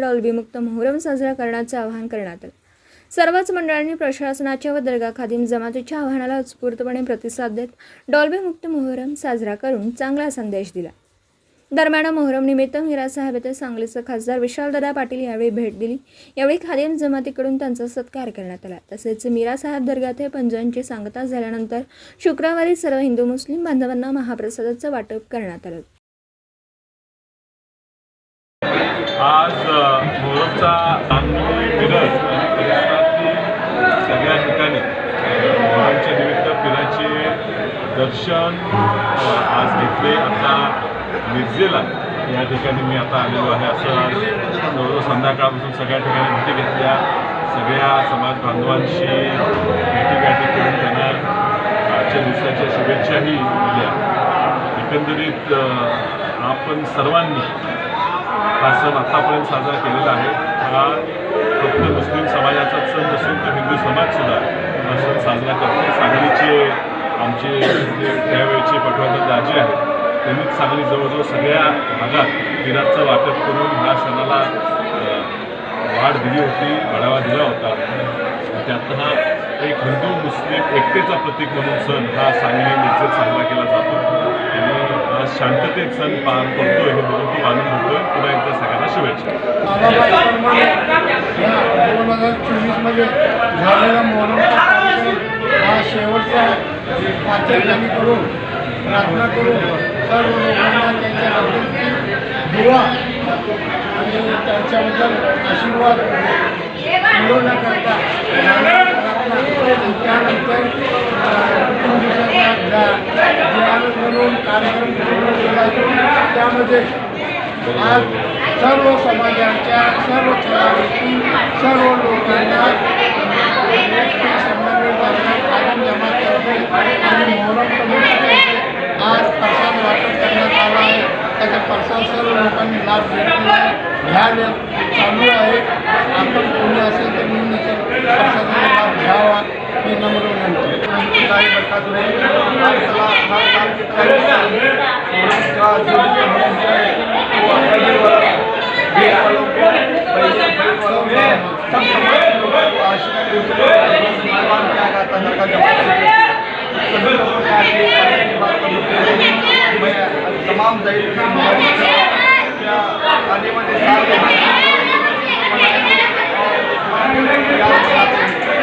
Dolby मुक्त मोहरम साजरा करण्याचे आवाहन करण्यात आले। सर्वच मंडळांनी प्रशासनाच्या व दर्गा खादिम जमातीच्या आवाहनाला उत्स्फूर्तपणे प्रतिसाद देत डॉल्बी मुक्त मोहरम साजरा करून चांगला संदेश दिला। दरम्यान मोहरम निमित्त मीरा साहेब येथे सांगलीचे खासदार विशालदादा पाटील यावेळी भेट दिली। यावेळी खादिम जमातीकडून त्यांचा सत्कार करण्यात आला। तसेच मीरा साहेब दर्गा येथे पंजांची सांगता झाल्यानंतर शुक्रवारी सर्व हिंदू मुस्लिम बांधवांना महाप्रसादाचं वाटप करण्यात आलं। आज मोहरमचा सांगली मिरज आणि परिसरातील सगळ्या ठिकाणी मोहरमच्या निमित्त पीराचे दर्शन आज घेतले। आता मिरजेला या ठिकाणी मी आता आलेलो आहे। असं आज जवळजवळ संध्याकाळपासून सगळ्या ठिकाणी भेटी घेतल्या, सगळ्या समाज बांधवांशी भेटीगाठी करून त्यांना आजच्या दिवसाच्या शुभेच्छाही दिल्या। एकंदरीत आपण सर्वांनी हा सण आतापर्यंत साजरा केलेला आहे। हा फक्त मुस्लिम समाजाचा सण नसून तर हिंदू समाजसुद्धा हा सण साजरा करतो। सांगलीचे आमचे त्यावेळेचे पटवर्धन राजे आहेत, त्यांनी सांगली जवळजवळ सगळ्या भागात पीराचं वाटप करून ह्या सणाला वाढ दिली होती, बढावा दिला होता। त्यात हा एक हिंदू मुस्लिम एकतेचा प्रतीक म्हणून सण हा सांगली मिरजेत साजरा केला जातो आणि आज शांततेत सण पार पडतोय हे बघून खूप आनंद होतोय। पुन्हा एकदा सगळ्यांना शुभेच्छा। 2024मध्ये झालेला मोहरमचा हा शेवटचा पाचव्यानी करून प्रार्थना करून सर्व लोकांना त्यांच्या हृदयाची दुआ आणि त्यांच्याबद्दल आशीर्वाद मिळवण्याकरता त्यानंतर 2 दिवसाचा जियारत म्हणून कार्यक्रम पूर्ण केला। त्यामध्ये आज सर्व समाजाच्या सर्व छायावरती सर्व लोकांना खादिम जमाततर्फे आणि मोहरम कमिटीतर्फे आज प्रसाद वाटप करण्यात आला आहे। त्याचा प्रसाद सर्व लोकांनी लाभ घेतलेला घ्यायला चालू आहे। आपण कोणी असेल तर मी प्रसादाचा लाभ घ्यावा ही नम्र विनंती। तमाम दही